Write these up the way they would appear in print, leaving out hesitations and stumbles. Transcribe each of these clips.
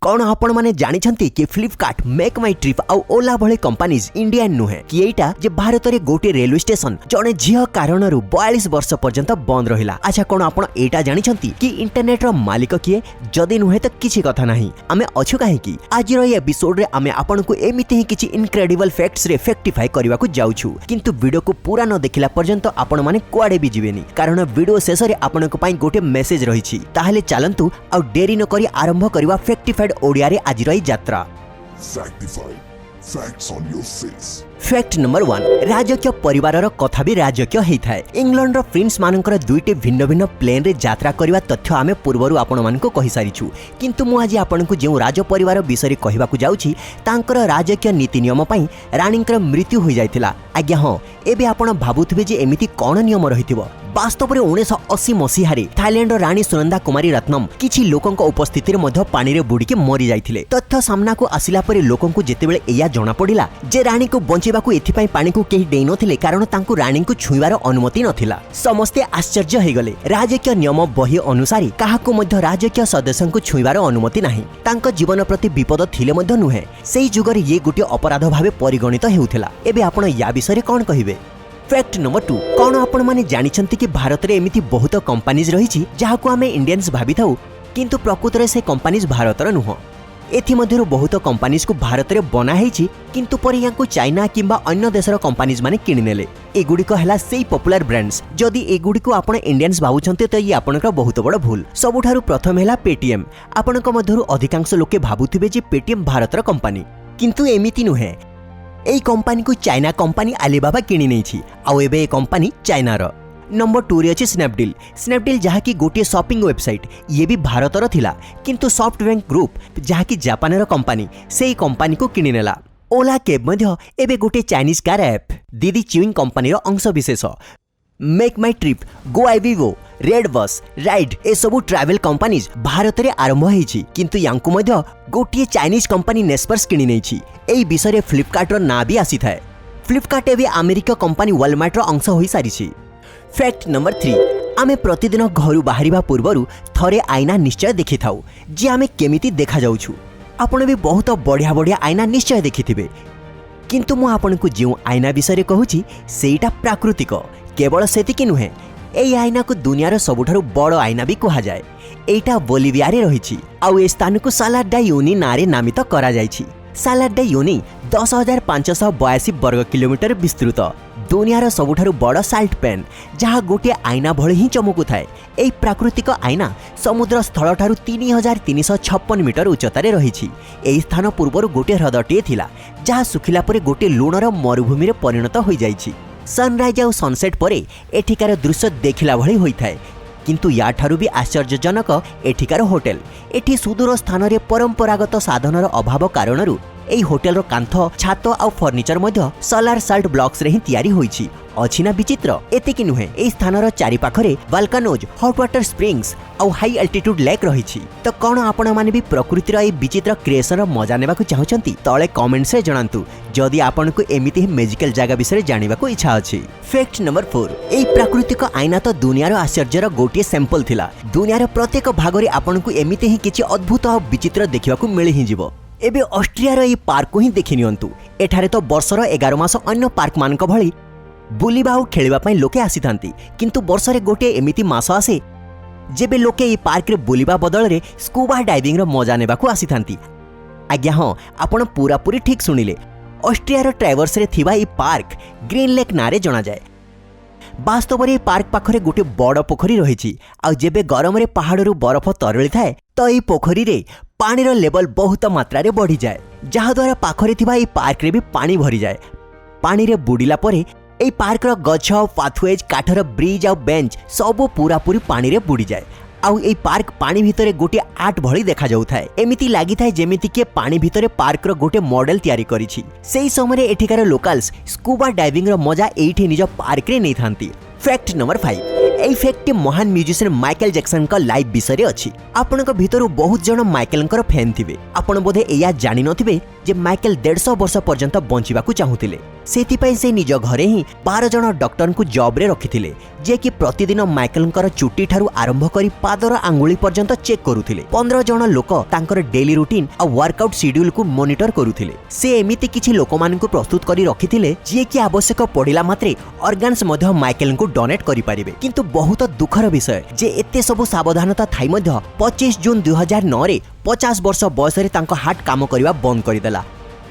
कौन आपण माने जानिछंती कि फ्लिपकार्ट मेक माई ट्रिप आउ ओला भली कंपनीज इंडियन नुहे कि एटा जे भारत रे गोटे रेलवे स्टेशन जने झियो कारणरू 42 वर्ष पर्यंत बंद रहिला। अच्छा कोन आपण एटा जानिछंती कि इंटरनेट रो मालिक किए जदी नुहे त किछि कथा नाही। आमे अछु काहे कि आज रो एपिसोड रे आमे आपण को एमिति ही किछि इनक्रेडिबल फैक्ट्स रे फैक्टिफाई करबा को जाउछु, किंतु वीडियो को पूरा न देखिला पर्यंत आपण माने कुआडे भी जिवेनी, कारण वीडियो शेष रे आपण को पई गोटे मेसेज रहिछि। ताहाले चलंतु आ देरी न करी आरंभ करबा फैक्टिफाइड ओडिया रे आज रही यात्रा। फैक्ट नंबर 1, राजकीय परिवार कथा भी राजकीय होता है। इंग्लैंड रो प्रिंस मानकर दुईटे भिन्न भिन्न प्लेन रे यात्रा करबा तथ्य आमे पूर्वरु आपण मानको कहि सारिछु, किंतु मु आज आपण को जे राज परिवार विषय कहबा को जाउछि तांकर राजकीय नीति नियम पई रानीकर मृत्यु होई जायतिला। आज्ञा हां, एबे आपण भाबुथिबे जे एमिति कोन नियम रहिथिबो। वास्तव में 1980 मसीहारे थाईलैंड रानी सुनंदा कुमारी रत्नम किछि लोकंक उपस्थिति रे पानी रे बुड़ी के मरी जाइथिले। तथ्य सामना को आसिला परे लोकंकु जेतेबेले एया जणा पडिला जे रानी को बंचेबाकू एथिपई पानी को केही देई नथिले, कारण तांकु रानी को छुईवार अनुमति नथिला। समस्ते आश्चर्य हे गले। राजकीय नियम बही अनुसार काहाकू मध्य राजकीय सदस्यंकु छुईवार अनुमति नाही। तांक जीवन प्रति विपद थिले मध्य नुहे। सेही जुगरे ये गोटे अपराध भाबे परिगणित हेउथिला। एबे आपण या विषय कोन कहिबे? फैक्ट नंबर 2, कौन आपण माने जानिछंती कि भारत रे एमिति बहुत कंपनीज रहिछि जाहाकू आमे इंडियंस भाबी थाउ, किंतु प्रकृत रे से कंपनीज भारतर नुह। एथि मध्यरु बहुत कंपनीज को भारत रे बना हेछि, किंतु पर याकू चाइना किंबा अन्य देशर कंपनीज माने किनि नेले। एगुडी को हला सेही पॉपुलर ब्रांड्स। जदि एगुडी को आपण इंडियंस भाबुछंते त ये आपनकर बहुत बड़ भूल। सबुठारु प्रथम हेला पेटीएम। आपनक मध्यरु अधिकांश लोके भाबुथिबे जे पेटीएम भारतर कंपनी, किंतु एमिति नुहे। एई कंपनी को चाइना कंपनी अलीबाबा किनि नेछि, आउ एबे ए कंपनी चाइना रो। नंबर 2 रे अछि स्नैपडील। स्नैपडील जहाकी गोटे शॉपिंग वेबसाइट, ये भी भारतर थिला, किंतु सॉफ्टबैंक ग्रुप जहाकी जापान रो कंपनी सेही कंपनी को किनि नेला। ओला कैब मध्य एबे गोटे चाइनीज कार ऐप दीदी च्यूइंग कंपनी रो अंश विशेष। मेक माई ट्रिप, गो आई विवो, रेड बस, राइड ए सबु ट्रैवल कंपनीज भारत रे आरंभ हेछि, किंतु यांकु मध्य गोटे चाइनीज कंपनी नेस्पर्स किनि नेछि। एई विषय रे फ्लिपकार्ट रो ना भी आसी थाए। फ्लिपकार्ट एबे अमेरिका कंपनी वॉलमार्ट रो अंश होई सारिछि। फैक्ट नंबर 3, आमे प्रतिदिन घरु बाहरिबा पूर्वरु थरे आईना निश्चय देखि थाउ जे आमे केमिति देखा जाउछु। आपण भी बहुत बढ़िया बढ़िया आईना निश्चय देखिथिबे, किंतु मु आपनकु जे आईना विषय कहूछि सेटा प्राकृतिक। केवल सेतिकी नुहे, एई आईना को दुनियार सबुठारु बड़ आईना भी कहा जाए। एटा बोलिविया रे रहिछि, आउ ए स्थान को साला डा यूनी नारे नामित करा जायछि। साला डा यूनी 10,582 वर्ग किलोमीटर विस्तृत दुनियार सबुठारु बड़ साल्ट पेन, जहाँ गोटे आईना भଳି ही चमकु थाए। एई प्राकृतिक आईना समुद्र स्थल ठारु 3,356 मीटर उच्चतारे रहिछि। एई स्थान पूर्वरु गोटे ह्रदटिए थिला, जहाँ सुखिला परे गोटे लुणर मरुभूमि रे परिणत होई जाइछि। सनराइज और सनसेट परे एठिकार दृश्य देखिला भଳି होइथाए, किंतु या ठारु भी आश्चर्यजनक एठिकार होटेल। एठी सुदूर स्थान रे परंपरागत साधनर अभाव कारणरू एई होटेल रो कांथ, छात और फर्निचर मध्य सोलार साल्ट ब्लॉक्स रे ही तयारी होइछि। अछि ना विचित्र? एतिकी नुहे, एई स्थानर चारि पाखरे वल्कानोज, हॉट वाटर स्प्रिंग्स और हाई अल्टीट्यूड लेक रहिछि। तो कोन आपण माने भी प्रकृतिर एई विचित्र क्रिएशन मजा नेबाकू चाहउछंती? तळे कमेंट्स रे जणांतु जदि आपनको एमिति मैजिकल जगह विषय जानिबाकू इच्छा अछि। फैक्ट नंबर 4, एई प्राकृतिक आईना तो दुनियार आश्चर्यर गोटे सैंपल थिला। दुनियार प्रत्येक भागरे आपनको एमिति ही किछि अद्भुत और विचित्र देखिबाकू मिलि ही जिवो। एबे ऑस्ट्रिया रो एई पार्क को ही देखि नियंतु। एठारे तो वर्षर 11 मास अन्य पार्क मानक भଳି बुलिबा और खेलिबा पई लोके आसीथांती, किंतु वर्षरे गोटे एमिति मास आसे जेबे लोके एई पार्क रे बुलिबा बदल रे स्कूबा डाइविंग रो मजा नेबाकू आसीथांती। आज्ञा हां, आपण पूरा पूरी ठीक सुनिले। ऑस्ट्रिया रो ट्रैवर्स रे थिबा एई पार्क ग्रीन लेक नारे जणा जाए। वास्तव में पार्क पाखरे गोटे बड़ पोखरी रही। आ जेबे गरम रे पहाड़रू बरफ तरली थाए तो यही पोखरी रे पानी रो लेवल बहुत मात्रा रे बढ़ी जाए, जहा द्वारा पाखरे थिबा एई पार्क रे भी पानी भरी जाए। पानी रे बुड़ीला परे एई पार्क रो गछ, पाथवेज, काठर ब्रिज और बेंच सब पूरा पूरी पानी रे बुड़ी जाए। आउ एई पार्क पानी भितरे गोटे आर्ट भଳି देखा जाउथाए। एमिति लागि थाए जेमिति के पानी भितरे पार्क रो गोटे मॉडल तयारी करिछि। सेही समय एठिकार लोकल्स स्कूबा डाइविंग रो मजा एठी निज पार्क रे नै थांती। फैक्ट नंबर 5, एई फैक्ट महान म्यूजिशियन माइकल जैक्सन का लाइव विषय रे अछि। आपनक भितरु बहुत जण माइकल फैन थिबे। आपण बोधे एया जानि नथिबे जे माइकल 150 वर्ष पर्यंत बंचिबाकू चाहूतिले। सेथिपाई से निज घरे ही 12 जन डॉक्टर को जॉब रे रखिथिले जे कि प्रतिदिन माइकलंकर चुट्टी ठारू आरंभ करी पादर आंगुली पर्यंत चेक करुथिले। 15 जन लोक तांकर डेली रूटीन आ वर्कआउट शेड्यूल को मॉनिटर करुथिले। से एमिति किछि लोक मानकु प्रस्तुत करी रखिथिले जे कि आवश्यक पड़िला मात्रे ऑर्गन्स मध्य माइकल को डोनेट करि परिबे। किंतु बहुत दुखर विषय जे एते सब सावधानता थाई मध्य 25 जून 2009 रे 50 वर्ष बयस रे तांको हार्ट काम करिवा बंद करिदेला।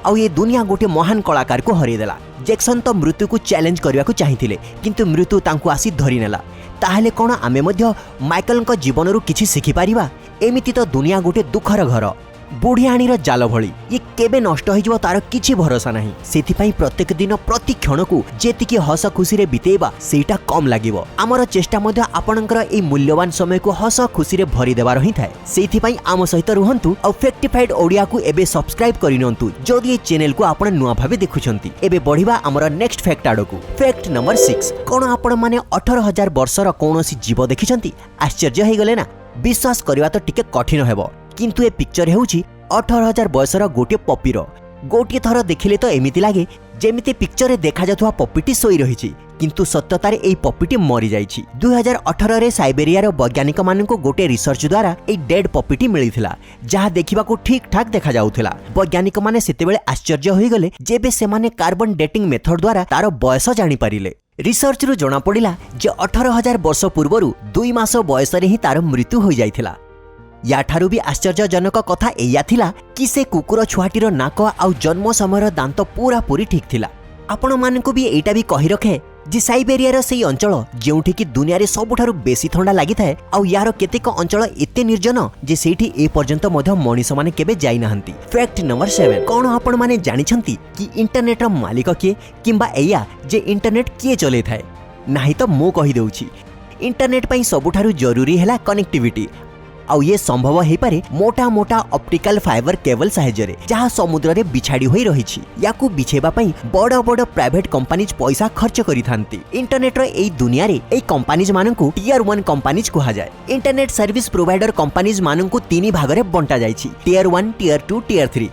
आउ ये दुनिया गोटे महान कलाकार को हरईदेला। जैक्सन तो मृत्यु को चैलेंज करने को चाहिए किंतु मृत्यु तांको आसी धरी नेला। ताहले कोन आमे मध्य माइकल को जीवन रु किछि शिखि पारिबा? एमिति तो दुनिया गोटे दुखर घर बुढ़ियाणीर जाल भली ये केबे नष्ट हो तार किछि भरोसा नहीं। सेथिपाई प्रत्येक दिन प्रति क्षण को जेतिकी हस खुशी रे बितेबा सेटा कम लागिवो। आमर चेष्टा मध्य आपणकर ए मूल्यवान समय को हस खुशी रे भरी देबार ही थाए। सेथिपाई आम सहित रुहंतु और फैक्टिफाइड ओडिया को एबे सब्सक्राइब करिनंतु जदि ए चैनल को आपण नुआ भाबे देखुछंती। एबे बढ़िबा आमर नेक्स्ट फैक्ट आडको। फैक्ट नंबर 6 कोन आपण माने 18000 वर्षर कोनोसी जीव देखिछंती? आश्चर्य हे गले ना? विश्वास करबा तो टिके कठिन हेबो किंतु ए पिक्चर हेउची 18000 वर्षर गोटे पपीर। गोटे थर देखिले तो एमिति लागे जेमिति पिक्चर रे देखा जाथुवा पपीटी सोई रहिछि किंतु सत्यतारे एई पपीटी मरि जाइछि। 2018 रे साइबेरिया रो वैज्ञानिक माननको गोटे रिसर्च द्वारा एई डेड पपीटी मिलिथिला जहा देखिबा को ठीक ठाक देखा जाउथिला। वैज्ञानिक माने सेतेबेले आश्चर्य होई गले जेबे से माने कार्बन डेटिंग मेथड द्वारा तार बयस जानि पारिले। रिसर्च रु जणा पड़िला जे 18000 वर्ष पूर्वरु 2 मास बयस रे ही तार मृत्यु होई जाइथिला। याठारु भी आश्चर्यजनक कथा एया थिला कि से कुकुर छुआटीर नाक आउ जन्म समय दांत पूरा पूरी ठीक थिला। आपण मानकु भी एटा भी कहि रखे जे साइबेरिया सेई अंचल जेउठी कि दुनिया रे सबुठारु बेसी ठंडा लागि थाए आउ यार केतेक अंचल एते निर्जन जे सेठी ए पर्यंत मध्य मनीष माने केबे जाई नाहंती। फैक्ट नंबर 7 कोन आपण माने जानिछंती कि इंटरनेट रो मालिक किए किंबा एया जे इंटरनेट किए चले थाए? नाही तो मो कहि देउची। इंटरनेट पई सबुठारु जरूरी हैला कनेक्टिविटी आउ ये संभव हो पारे मोटा मोटा ऑप्टिकल फाइबर केबल साहाय्य जहाँ समुद्र रे बिछाड़ी होई रहिछि। याकू बिछेबा पई बड़ बड़ प्राइवेट कंपनीज पैसा खर्च करिथांती। इंटरनेट रो एई दुनिया रे एई कंपनीज माननकु टियर 1 कंपनीज कहा जाय। इंटरनेट सर्विस प्रोवाइडर कंपनीज माननकु 3 भाग रे बंटा जायछि, टियर 1, टियर 2, टियर 3।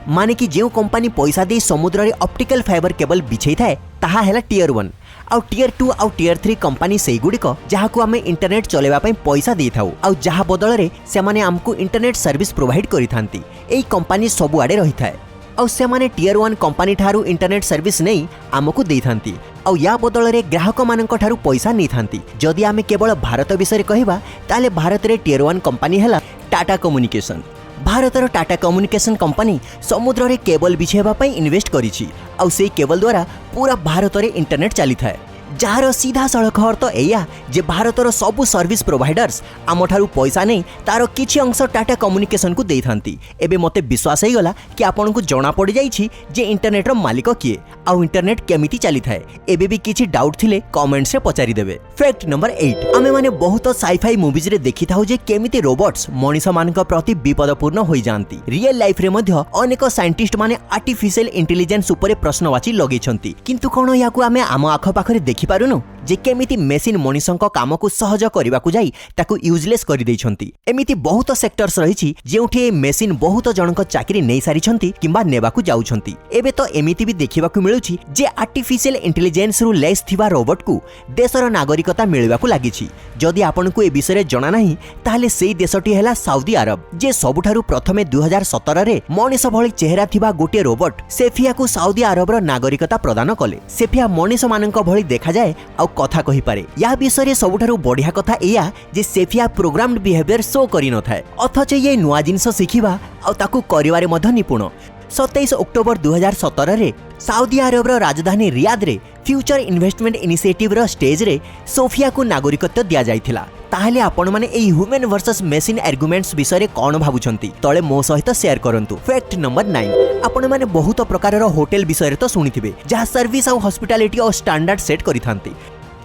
माने कि जेउ कंपनी पैसा दे समुद्र रे ऑप्टिकल फाइबर केबल बिछेई थाए ताहा हैला टियर 1 आउ टियर 2 आउ टियर 3 कंपनी सेई गुडी को जहाँ को आमे इंटरनेट चलेबा पई पैसा दे थाउ आउ जहाँ बदल रे से माने हमको इंटरनेट सर्विस प्रोवाइड करिथांती। एई कंपनी सबु आडे रही थाए आउ से माने टियर 1 कंपनी ठारू इंटरनेट सर्विस नहीं आमको देथांती आउ या बदल रे ग्राहक मानक ठारू पैसा नहीं थांती। जदि आमे केवल भारत विषय कहबा ताले भारत रे टियर 1 कंपनी हैला टाटा कम्युनिकेशन। भारतर टाटा कम्युनिकेशन कंपनी समुद्र रे केबल बिछेबा पई इन्वेस्ट करिछि आउ सेई केबल द्वारा पूरा भारत रे इंटरनेट चली थाए। जार सीधा सड़क अर्थ एया जे भारतर सबु सर्विस प्रोवाइडर्स आमठारू पैसा नहीं तार किछि अंश टाटा कम्युनिकेशन को देई थांती। एबे मते विश्वास हे गला कि आपन को जणा पड़ी जाइछि जे इंटरनेट रो मालिक किए आउ इंटरनेट केमिति चली थाए। एबे भी किछि डाउट थिले कमेंट्स रे पचारि देबे। फैक्ट नंबर 8 आमे माने बहुत साइफाई मूवीज रे देखि थाउ जे केमिति रोबोट्स मनीष मानक प्रति विपदपूर्ण होई जानती। रियल लाइफ रे मध्य अनेक साइंटिस्ट माने आर्टिफिशियल इंटेलिजेंस ऊपर प्रश्नवाची लगै छंती किंतु कोन याकू आमे आम आख पाखरे देखि पारुनु जे केमिति मेसिन मनीषक काम को सहज करने को जाई ताकू यूजलेस कर देइछंती। एमिति बहुत सेक्टर्स रहिछि जेउठी ए मेसिन बहुत जनक चाकरी नै सारिछंती किंबा नेबाकू जाउछंती। एबे तो एमिति भी देखिबाकू मिलुछि जे आर्टिफिशियल इंटेलिजेंस रु लेस थिबा रोबोट को देशर नागरिकता मिलिबाकू लागिछि। जदि आपनकू ए विषय जणा नाही ताहले सेई देशटी हैला साउदी अरब जे सबुठारु प्रथमे 2017 रे मनीष भଳି चेहरा थिबा गोटे रोबोट सेफिया को साउदी अरब रो नागरिकता प्रदान कले। सेफिया मनीष मानक भଳି देखा जाए आ कथा कहि पारे। या विषय सबुठारु बढ़िया कथा एया जे सेफिया प्रोग्राम्ड बिहेवियर शो करि न थाए अथच ये नुआ जिंस शिखिबा आ ताकू करिवारे मध्य निपुण। 27 अक्टोबर 2017 रे साउदी अरब रो राजधानी रियाद रे फ्यूचर इन्वेस्टमेंट इनिशिएटिव रो स्टेज रे सोफिया को नागरिकत्व दिया जाइथिला। ताहले आपण माने एई ह्यूमन वर्सेस मशीन आर्गुमेंट्स विषय रे कोन भाबुछंती तळे मो सहित शेयर करंतु। फैक्ट नंबर 9 आपण माने बहुत प्रकार रो होटल विषय रे तो सुनिथिबे जहा सर्विस और हॉस्पिटैलिटी और स्टैंडर्ड सेट करिथांती।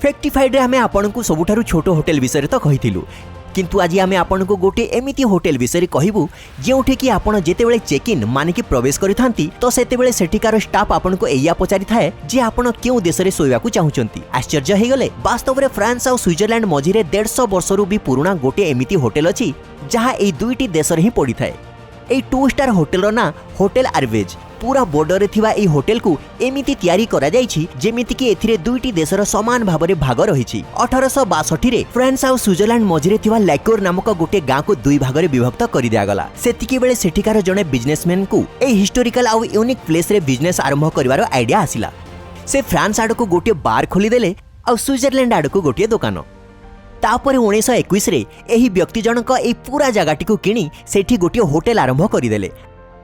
फैक्टिफाइड रे हमें आपनकू सबुठारु छोट होटल विषय रे तो कहिथिलु किंतु आज आमे आपनकू गोटे एमिति होटल विषय कहबू जेउठी कि आपण जेतेबेले चेक इन माने कि प्रवेश करिथांती तो सेतेबेले सेठिकार स्टाफ आपनको एया पचारि थाए जे आपण केउ देश रे सोइबाकू चाहुचंती। आश्चर्य हे गले वास्तव रे फ्रांस और स्विट्जरलैंड मझिरे 150 वर्षरु भी पुराना गोटे एमिति होटल अछि जहा एई दुईटी देश रे ही पड़ी थाए। এই 2 स्टार होटेल ना होटेल आरवेज पूरा बॉर्डर थिबा ए होटेल को एमिति तयारी करा जायछि जेमिति कि एथिरे दुईटी देशर समान भाबरे भाग रहिछि 1862 रे फ्रांस आ स्विट्जरलैंड मझिरे थिबा लैकोर नामक गोटे गाँ को दुई भागरे विभक्त कर दिया गला सेतिके बेले सेठिकार जने बिजनेसमैन को ए हिस्टोरिकल आ यूनिक प्लेस रे बिजनेस आरंभ करिवार आइडिया आसिला से फ्रांस आड़ को गोटे बार खोली देले आ स्विट्जरलैंड आड़ को गोटे दुकान तापर 1921 रे एही व्यक्ति जनक ए पूरा जगहटी को किणी सेठी गोटे होटेल आरंभ करदेले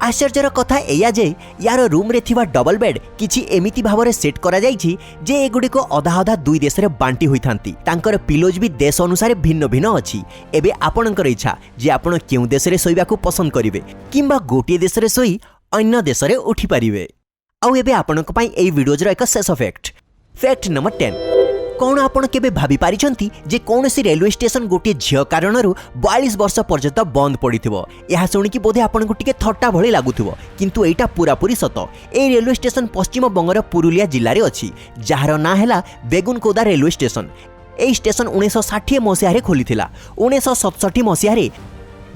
आश्चर्यर कथा एया जे यार रूम रे थिबा डबल बेड किछि एमिति भावरे सेट करा जायछि जे एगुडी को अधा अधा दुई देश रे बांटी होइथांती तांकर पिलोज भी देश अनुसार भिन्न भिन्न अछि एबे आपणकर इच्छा जे आपण केउ देश रे सोइबा को पसंद करिवे किंबा गोटे देश रे सोई अन्य देश रे उठी परिवे आउ एबे आपणक पई एई वीडियोज रो एक शेष फैक्ट नंबर 10 कौन आपण केबे भाबी पारिछंती जे कौनसी रेलवे स्टेशन गोटे झियो कारणरू 42 वर्ष पर्यंत बंद पड़िथिबो यहा सुनी कि बोधे आपनको टिके थट्टा भଳି लागुथिबो किंतु एटा पूरापूरी सत ए रेलवे स्टेशन पश्चिम बंगर पुरुलिया जिल्ला रे अछि जहार ना हैला बेगुनकोदा रेलवे स्टेशन ए स्टेशन 1960 मसिया रे खोलिथिला 1967 मसिया रे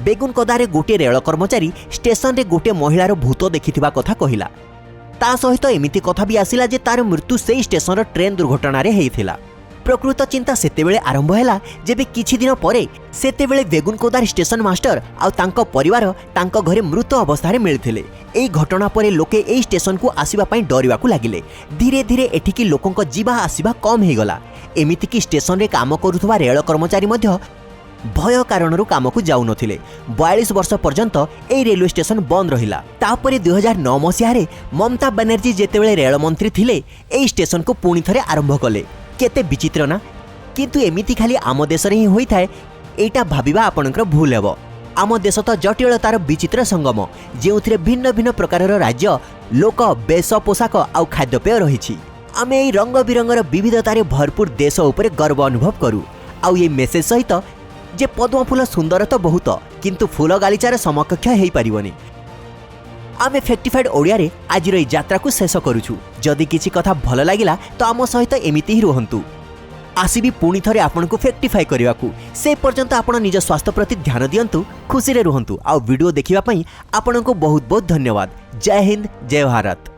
बेगुनकोदा रे गोटे रेल कर्मचारी स्टेशन रे गोटे महिलार भूत देखिथिबा कथा कहिला ता सहित एमिति कथा भी आसिला जे तार मृत्यु सेई स्टेशन रो ट्रेन दुर्घटना रे हेइथिला प्रकृत चिंता सेतेबेले आरंभ हैला जेबे किछि दिन परे सेतेबेले बेगुनकोदार स्टेशन मास्टर आ तांको परिवार तांको घरे मृत अवस्था रे मिलथिले एई घटना परे लोके एई स्टेशन को आसीबा पई डरिबा को लागिले धीरे धीरे एठिकी लोकंक जीवा आसीबा कम हे गला एमिति कि स्टेशन रे काम करूथबा रेल कर्मचारी मध्य भय कारणरू काम को जाऊ नथिले 42 वर्ष पर्यंत ए रेलवे स्टेशन बंद रहिला तापरे 2009 मसिया रे ममता बनर्जी जेतेबेले रेल मंत्री थिले ए स्टेशन को पुणी थरे आरंभ कले केते विचित्र ना किंतु एमिति खाली आम देश रे ही होई थाए एटा भाबिबा आपनकर भूल हेबो आम देश तो जटिलतार विचित्र संगम जेउथिरे भिन्न भिन्न प्रकारर राज्य लोक बेश पोशाक आउ खाद्यपेय रहिछि आमे एई रंग बिरंगर विविधतार भरपूर देश उपरे गर्व अनुभव करू आउ ये मेसेज सहित जे पद्म फूल सुंदर तो बहुत किंतु फूल गालीचार समकक्ष हेई परिबनी आमे फैक्टिफाइड ओडिया रे आज रो यात्रा को शेष करूछु जदि किछि कथा भल लागिला तो आम सहित एमिति ही रहंतु आसीबी पुणी थरे आपन को फैक्टिफाई करिवाकू से पर्यंत आपण निज स्वास्थ्य प्रति ध्यान दियंतु खुशी रे रहंतु आ वीडियो देखिबा पई आपन को बहुत बहुत धन्यवाद जय हिंद जय भारत।